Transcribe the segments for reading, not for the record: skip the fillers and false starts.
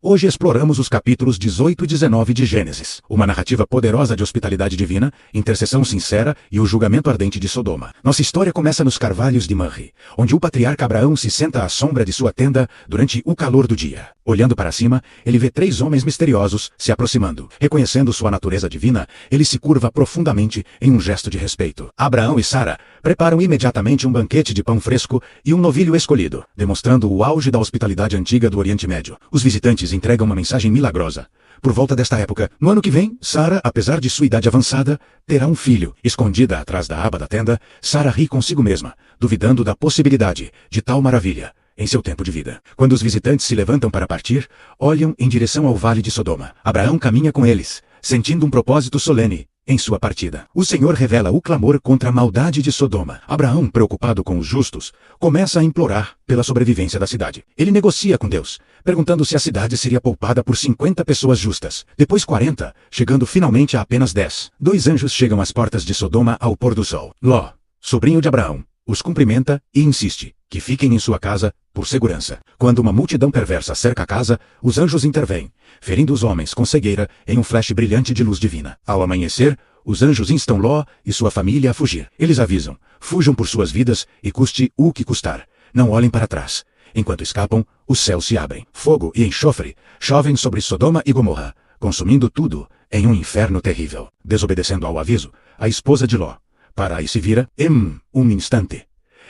Hoje exploramos os capítulos 18 e 19 de Gênesis, uma narrativa poderosa de hospitalidade divina, intercessão sincera e o julgamento ardente de Sodoma. Nossa história começa nos carvalhos de Manre, onde o patriarca Abraão se senta à sombra de sua tenda durante o calor do dia. Olhando para cima, ele vê 3 homens misteriosos se aproximando. Reconhecendo sua natureza divina, ele se curva profundamente em um gesto de respeito. Abraão e Sara preparam imediatamente um banquete de pão fresco e um novilho escolhido, demonstrando o auge da hospitalidade antiga do Oriente Médio. Os visitantes entregam uma mensagem milagrosa. Por volta desta época, no ano que vem, Sara, apesar de sua idade avançada, terá um filho. Escondida atrás da aba da tenda, Sara ri consigo mesma, duvidando da possibilidade de tal maravilha em seu tempo de vida. Quando os visitantes se levantam para partir, olham em direção ao vale de Sodoma. Abraão caminha com eles, sentindo um propósito solene em sua partida. O Senhor revela o clamor contra a maldade de Sodoma. Abraão, preocupado com os justos, começa a implorar pela sobrevivência da cidade. Ele negocia com Deus, perguntando se a cidade seria poupada por 50 pessoas justas. Depois 40, chegando finalmente a apenas 10. 2 anjos chegam às portas de Sodoma ao pôr do sol. Ló, sobrinho de Abraão, os cumprimenta e insiste que fiquem em sua casa por segurança. Quando uma multidão perversa cerca a casa, os anjos intervêm, ferindo os homens com cegueira em um flash brilhante de luz divina. Ao amanhecer, os anjos instam Ló e sua família a fugir. Eles avisam: fujam por suas vidas e custe o que custar. Não olhem para trás. Enquanto escapam, os céus se abrem. Fogo e enxofre chovem sobre Sodoma e Gomorra, consumindo tudo em um inferno terrível. Desobedecendo ao aviso, a esposa de Ló para e se vira em um instante.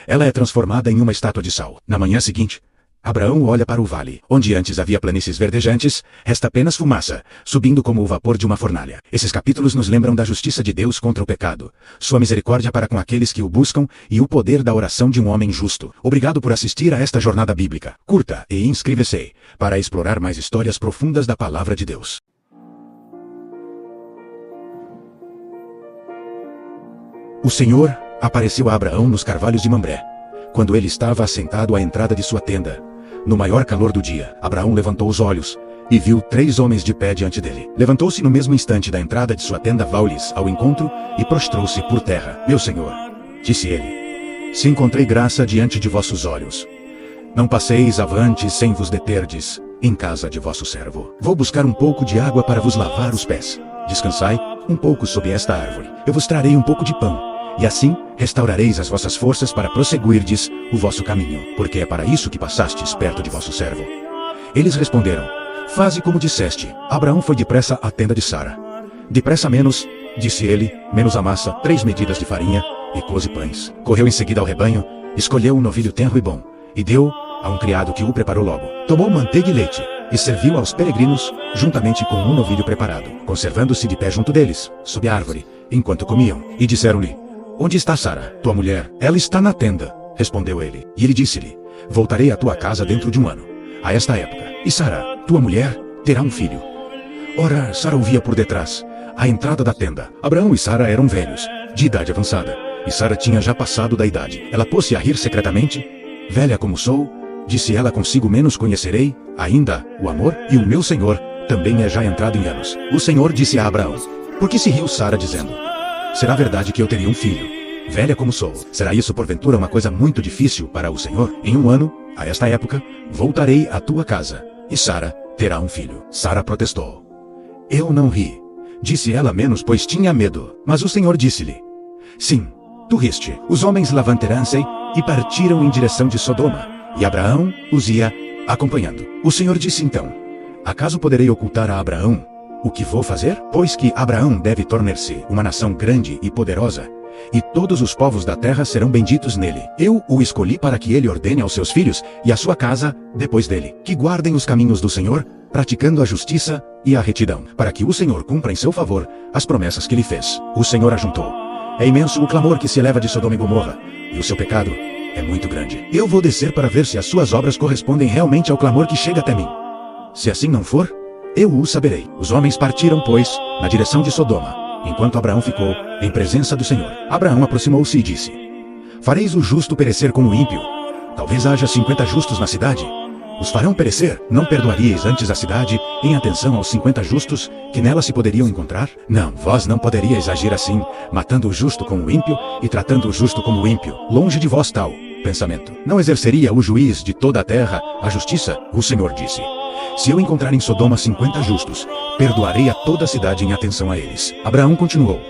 Ela é transformada em uma estátua de sal. Na manhã seguinte, Abraão olha para o vale, onde antes havia planícies verdejantes, resta apenas fumaça, subindo como o vapor de uma fornalha. Esses capítulos nos lembram da justiça de Deus contra o pecado, sua misericórdia para com aqueles que o buscam e o poder da oração de um homem justo. Obrigado por assistir a esta jornada bíblica. Curta e inscreva-se para explorar mais histórias profundas da palavra de Deus. O Senhor apareceu a Abraão nos carvalhos de Mamré, quando ele estava assentado à entrada de sua tenda. No maior calor do dia, Abraão levantou os olhos e viu 3 homens de pé diante dele. Levantou-se no mesmo instante da entrada de sua tenda, vai-lhes ao encontro e prostrou-se por terra. Meu Senhor, disse ele, se encontrei graça diante de vossos olhos, não passeis avante sem vos deterdes em casa de vosso servo. Vou buscar um pouco de água para vos lavar os pés. Descansai um pouco sob esta árvore. Eu vos trarei um pouco de pão, e assim restaurareis as vossas forças para prosseguirdes o vosso caminho, porque é para isso que passastes perto de vosso servo. Eles responderam: faze como disseste. Abraão foi depressa à tenda de Sara. Depressa menos, disse ele, menos a massa, 3 medidas de farinha e coze pães. Correu em seguida ao rebanho, escolheu um novilho tenro e bom, e deu a um criado que o preparou logo. Tomou manteiga e leite, e serviu aos peregrinos, juntamente com um novilho preparado, conservando-se de pé junto deles, sob a árvore, enquanto comiam. E disseram-lhe: onde está Sara, tua mulher? Ela está na tenda, respondeu ele. E ele disse-lhe: voltarei à tua casa dentro de um ano, a esta época, e Sara, tua mulher, terá um filho. Ora, Sara ouvia por detrás, à entrada da tenda. Abraão e Sara eram velhos, de idade avançada, e Sara tinha já passado da idade. Ela pôs-se a rir secretamente. Velha como sou, disse ela consigo, menos conhecerei ainda o amor, e o meu Senhor também é já entrado em anos. O Senhor disse a Abraão: por que se riu Sara, dizendo: será verdade que eu teria um filho, velha como sou? Será isso porventura uma coisa muito difícil para o Senhor? Em um ano, a esta época, voltarei à tua casa, e Sara terá um filho. Sara protestou. Eu não ri, disse ela, menos pois tinha medo. Mas o Senhor disse-lhe: sim, tu riste. Os homens levantaram-se e partiram em direção de Sodoma, e Abraão os ia acompanhando. O Senhor disse então: acaso poderei ocultar a Abraão o que vou fazer? Pois que Abraão deve tornar-se uma nação grande e poderosa, e todos os povos da terra serão benditos nele. Eu o escolhi para que ele ordene aos seus filhos e à sua casa depois dele, que guardem os caminhos do Senhor, praticando a justiça e a retidão, para que o Senhor cumpra em seu favor as promessas que lhe fez. O Senhor ajuntou: é imenso o clamor que se eleva de Sodoma e Gomorra, e o seu pecado é muito grande. Eu vou descer para ver se as suas obras correspondem realmente ao clamor que chega até mim. Se assim não for, eu o saberei. Os homens partiram, pois, na direção de Sodoma, enquanto Abraão ficou em presença do Senhor. Abraão aproximou-se e disse: fareis o justo perecer com o ímpio? Talvez haja 50 justos na cidade. Os farão perecer? Não perdoaríeis antes a cidade, em atenção aos 50 justos que nela se poderiam encontrar? Não, vós não poderíeis agir assim, matando o justo como o ímpio e tratando o justo como o ímpio. Longe de vós tal pensamento. Não exerceria o juiz de toda a terra a justiça? O Senhor disse: se eu encontrar em Sodoma 50 justos, perdoarei a toda a cidade em atenção a eles. Abraão continuou: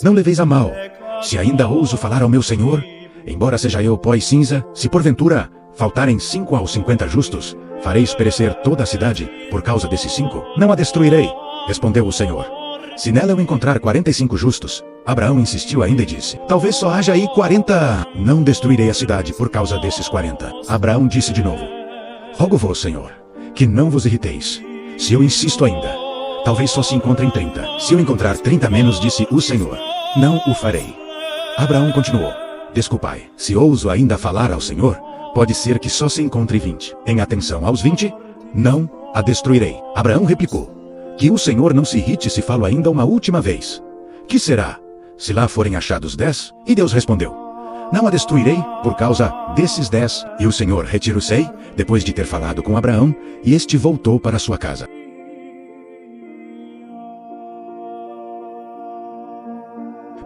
não leveis a mal, se ainda ouso falar ao meu Senhor, embora seja eu pó e cinza, se porventura faltarem 5 aos 50 justos, fareis perecer toda a cidade por causa desses 5? Não a destruirei, respondeu o Senhor. Se nela eu encontrar 45 justos. Abraão insistiu ainda e disse: talvez só haja aí 40. Não destruirei a cidade por causa desses 40. Abraão disse de novo: rogo-vos, Senhor, que não vos irriteis. Se eu insisto ainda, talvez só se encontrem 30. Se eu encontrar 30 menos, disse o Senhor, não o farei. Abraão continuou: desculpai, se ouso ainda falar ao Senhor, pode ser que só se encontre 20. Em atenção aos 20, não a destruirei. Abraão replicou: que o Senhor não se irrite se falo ainda uma última vez. Que será, se lá forem achados 10? E Deus respondeu: não a destruirei por causa desses 10. E o Senhor retirou-se, depois de ter falado com Abraão, e este voltou para sua casa.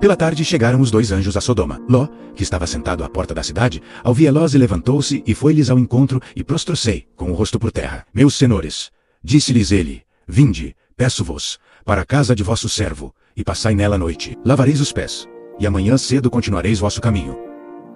Pela tarde chegaram os 2 anjos a Sodoma. Ló, que estava sentado à porta da cidade, ao vê-los, levantou-se e foi-lhes ao encontro e prostrou-se, com o rosto por terra. Meus senhores, disse-lhes ele, vinde, peço-vos, para a casa de vosso servo, e passai nela a noite. Lavareis os pés, e amanhã cedo continuareis vosso caminho.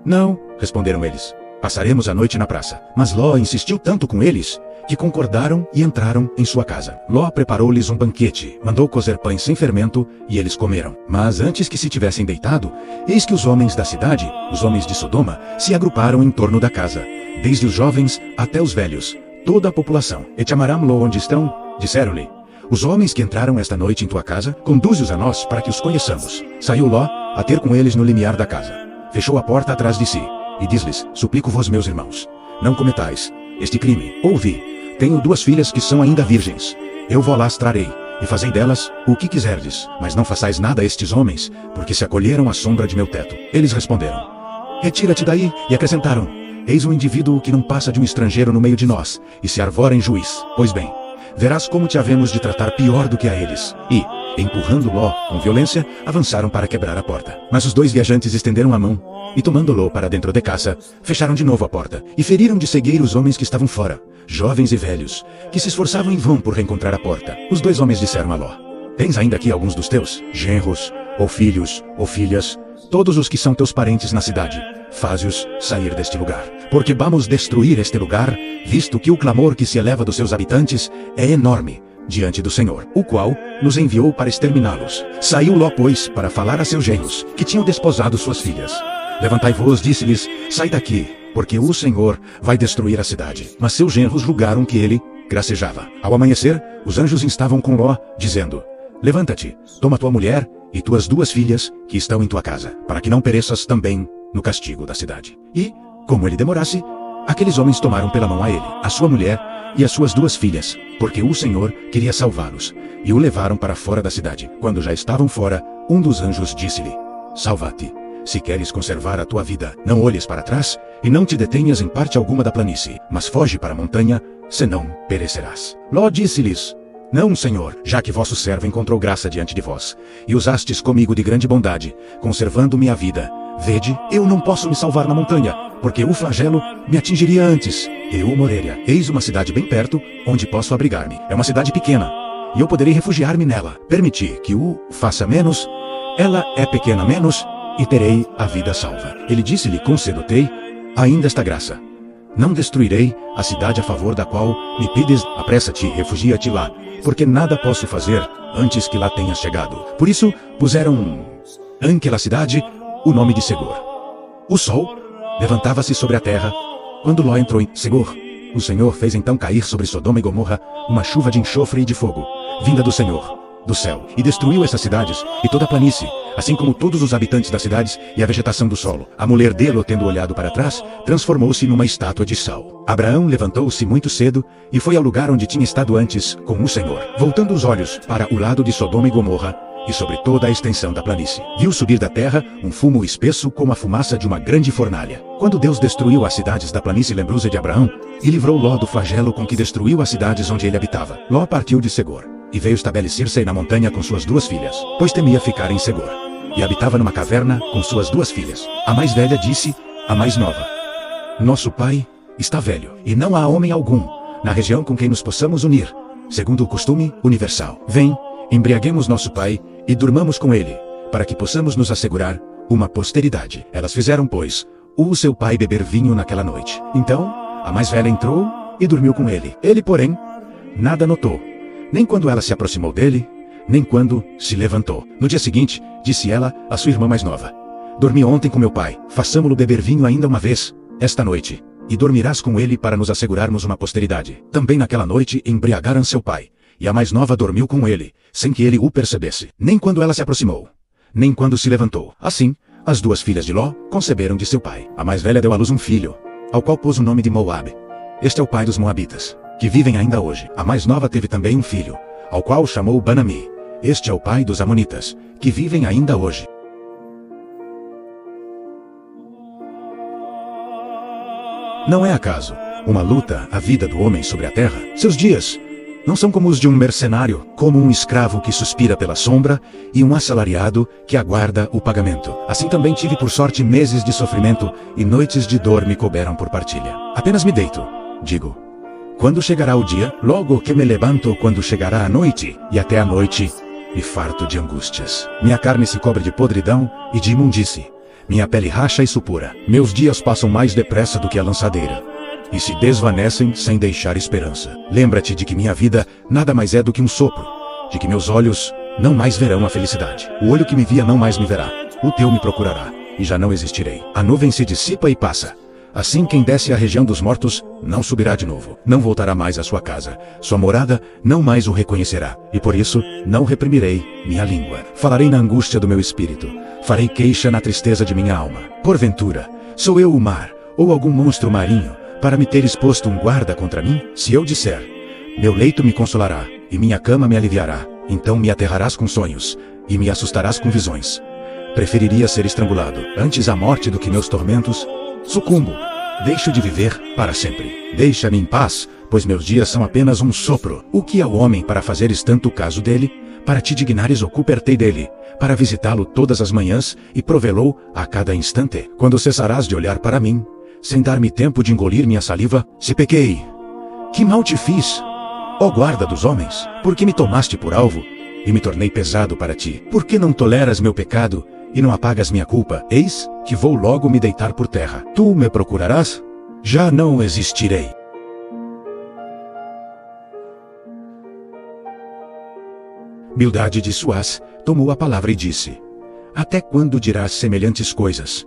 Não, responderam eles, passaremos a noite na praça. Mas Ló insistiu tanto com eles, que concordaram e entraram em sua casa. Ló preparou-lhes um banquete, mandou cozer pães sem fermento, e eles comeram. Mas antes que se tivessem deitado, eis que os homens da cidade, os homens de Sodoma, se agruparam em torno da casa, desde os jovens até os velhos, toda a população. E te amaram-lo onde estão? Disseram-lhe: os homens que entraram esta noite em tua casa, conduze-os a nós para que os conheçamos. Saiu Ló a ter com eles no limiar da casa. Fechou a porta atrás de si, e diz-lhes: suplico-vos, meus irmãos, não cometais este crime. Ouvi, tenho 2 filhas que são ainda virgens. Eu vou las trarei, e fazei delas o que quiserdes, mas não façais nada a estes homens, porque se acolheram à sombra de meu teto. Eles responderam: retira-te daí. E acrescentaram: eis um indivíduo que não passa de um estrangeiro no meio de nós, e se arvora em juiz. Pois bem, verás como te havemos de tratar pior do que a eles. E, empurrando Ló com violência, avançaram para quebrar a porta. Mas os 2 viajantes estenderam a mão, e tomando Ló para dentro de casa, fecharam de novo a porta, e feriram de cegueira os homens que estavam fora, jovens e velhos, que se esforçavam em vão por reencontrar a porta. Os 2 homens disseram a Ló: tens ainda aqui alguns dos teus genros, ou filhos, ou filhas, todos os que são teus parentes na cidade, faze-os sair deste lugar. Porque vamos destruir este lugar, visto que o clamor que se eleva dos seus habitantes é enorme diante do Senhor, o qual nos enviou para exterminá-los. Saiu Ló, pois, para falar a seus genros, que tinham desposado suas filhas. Levantai-vos, disse-lhes, sai daqui, porque o Senhor vai destruir a cidade. Mas seus genros julgaram que ele gracejava. Ao amanhecer, os anjos instavam com Ló, dizendo: levanta-te, toma tua mulher e tuas 2 filhas que estão em tua casa, para que não pereças também no castigo da cidade. E, como ele demorasse, aqueles homens tomaram pela mão a ele, a sua mulher e as suas 2 filhas, porque o Senhor queria salvá-los, e o levaram para fora da cidade. Quando já estavam fora, um dos anjos disse-lhe: salva-te, se queres conservar a tua vida, não olhes para trás, e não te detenhas em parte alguma da planície, mas foge para a montanha, senão perecerás. Ló disse-lhes: não, Senhor, já que vosso servo encontrou graça diante de vós, e usastes comigo de grande bondade, conservando-me a vida, vede, eu não posso me salvar na montanha, porque o flagelo me atingiria antes. Eu morreria. Eis uma cidade bem perto, onde posso abrigar-me. É uma cidade pequena, e eu poderei refugiar-me nela. Permiti que o faça menos, ela é pequena menos, e terei a vida salva. Ele disse-lhe: concedo-te ainda esta graça. Não destruirei a cidade a favor da qual me pedes. Apressa-te e refugia-te lá, porque nada posso fazer antes que lá tenhas chegado. Por isso, puseram àquela cidade o nome de Segor. O sol levantava-se sobre a terra quando Ló entrou em Segor. O Senhor fez então cair sobre Sodoma e Gomorra uma chuva de enxofre e de fogo, vinda do Senhor, do céu, e destruiu essas cidades e toda a planície, assim como todos os habitantes das cidades e a vegetação do solo. A mulher dele, tendo olhado para trás, transformou-se numa estátua de sal. Abraão levantou-se muito cedo e foi ao lugar onde tinha estado antes com o Senhor. Voltando os olhos para o lado de Sodoma e Gomorra, e sobre toda a extensão da planície, viu subir da terra um fumo espesso como a fumaça de uma grande fornalha. Quando Deus destruiu as cidades da planície, lembrou-se de Abraão e livrou Ló do flagelo com que destruiu as cidades onde ele habitava. Ló partiu de Segor e veio estabelecer-se na montanha com suas 2 filhas, pois temia ficar em Segor, e habitava numa caverna com suas 2 filhas. A mais velha disse à mais nova: Nosso pai está velho, e não há homem algum na região com quem nos possamos unir, segundo o costume universal. Vem, embriaguemos nosso pai e durmamos com ele, para que possamos nos assegurar uma posteridade. Elas fizeram, pois, o seu pai beber vinho naquela noite. Então, a mais velha entrou e dormiu com ele. Ele, porém, nada notou, nem quando ela se aproximou dele, nem quando se levantou. No dia seguinte, disse ela à sua irmã mais nova: dormi ontem com meu pai, façamo-lo beber vinho ainda uma vez, esta noite, e dormirás com ele para nos assegurarmos uma posteridade. Também naquela noite embriagaram seu pai, e a mais nova dormiu com ele, sem que ele o percebesse, nem quando ela se aproximou, nem quando se levantou. Assim, as duas filhas de Ló conceberam de seu pai. A mais velha deu à luz um filho, ao qual pôs o nome de Moabe. Este é o pai dos moabitas, que vivem ainda hoje. A mais nova teve também um filho, ao qual chamou Banami. Este é o pai dos amonitas, que vivem ainda hoje. Não é acaso uma luta a vida do homem sobre a terra? Seus dias não são como os de um mercenário, como um escravo que suspira pela sombra e um assalariado que aguarda o pagamento. Assim também tive por sorte meses de sofrimento e noites de dor me couberam por partilha. Apenas me deito, digo: quando chegará o dia? Logo que me levanto, quando chegará a noite? E até a noite me farto de angústias. Minha carne se cobre de podridão e de imundície. Minha pele racha e supura. Meus dias passam mais depressa do que a lançadeira, e se desvanecem sem deixar esperança. Lembra-te de que minha vida nada mais é do que um sopro, de que meus olhos não mais verão a felicidade. O olho que me via não mais me verá. O teu me procurará, e já não existirei. A nuvem se dissipa e passa. Assim quem desce à região dos mortos não subirá de novo. Não voltará mais à sua casa. Sua morada não mais o reconhecerá. E por isso não reprimirei minha língua. Falarei na angústia do meu espírito. Farei queixa na tristeza de minha alma. Porventura, sou eu o mar, ou algum monstro marinho, para me ter exposto um guarda contra mim? Se eu disser: meu leito me consolará, e minha cama me aliviará, então me aterrarás com sonhos, e me assustarás com visões. Preferiria ser estrangulado antes a morte do que meus tormentos. Sucumbo, deixo de viver para sempre. Deixa-me em paz, pois meus dias são apenas um sopro. O que é o homem para fazeres tanto caso dele? Para te dignares ocuper-te dele, para visitá-lo todas as manhãs e provê-lo a cada instante. Quando cessarás de olhar para mim, sem dar-me tempo de engolir minha saliva? Se pequei, que mal te fiz, ó guarda dos homens? Por que me tomaste por alvo e me tornei pesado para ti? Por que não toleras meu pecado e não apagas minha culpa? Eis que vou logo me deitar por terra. Tu me procurarás? Já não existirei. Bildade de Suás tomou a palavra e disse: até quando dirás semelhantes coisas?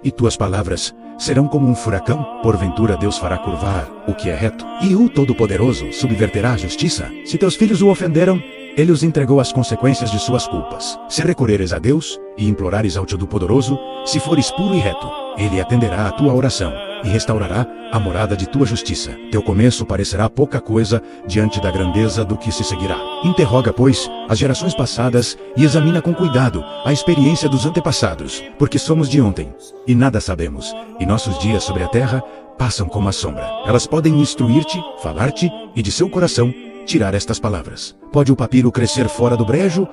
E tuas palavras serão como um furacão? Porventura Deus fará curvar o que é reto, e o Todo-Poderoso subverterá a justiça? Se teus filhos o ofenderam, ele os entregou às consequências de suas culpas. Se recorreres a Deus e implorares ao Todo-Poderoso, se fores puro e reto, ele atenderá à tua oração e restaurará a morada de tua justiça. Teu começo parecerá pouca coisa diante da grandeza do que se seguirá. Interroga, pois, as gerações passadas e examina com cuidado a experiência dos antepassados, porque somos de ontem e nada sabemos, e nossos dias sobre a terra passam como a sombra. Elas podem instruir-te, falar-te e de seu coração tirar estas palavras. Pode o papiro crescer fora do brejo,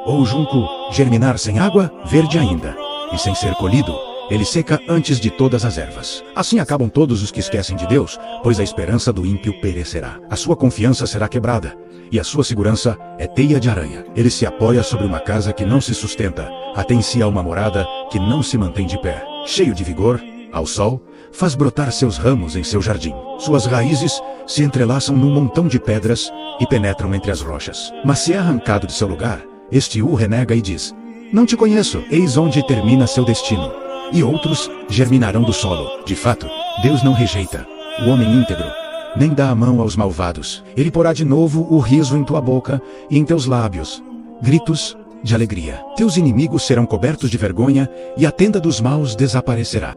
ou o junco germinar sem água? Verde ainda, e sem ser colhido, ele seca antes de todas as ervas. Assim acabam todos os que esquecem de Deus, pois a esperança do ímpio perecerá. A sua confiança será quebrada, e a sua segurança é teia de aranha. Ele se apoia sobre uma casa que não se sustenta, atém em si a uma morada que não se mantém de pé. Cheio de vigor, ao sol, faz brotar seus ramos em seu jardim. Suas raízes se entrelaçam num montão de pedras e penetram entre as rochas. Mas se é arrancado de seu lugar, este o renega e diz: não te conheço. Eis onde termina seu destino. E outros germinarão do solo. De fato, Deus não rejeita o homem íntegro, nem dá a mão aos malvados. Ele porá de novo o riso em tua boca e em teus lábios gritos de alegria. Teus inimigos serão cobertos de vergonha e a tenda dos maus desaparecerá.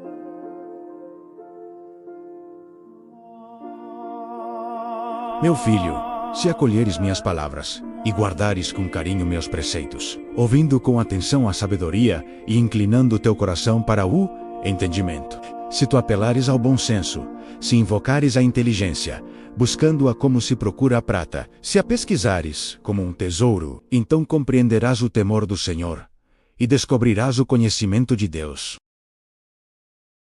Meu filho, se acolheres minhas palavras e guardares com carinho meus preceitos, ouvindo com atenção a sabedoria e inclinando teu coração para o entendimento, se tu apelares ao bom senso, se invocares a inteligência, buscando-a como se procura a prata, se a pesquisares como um tesouro, então compreenderás o temor do Senhor e descobrirás o conhecimento de Deus.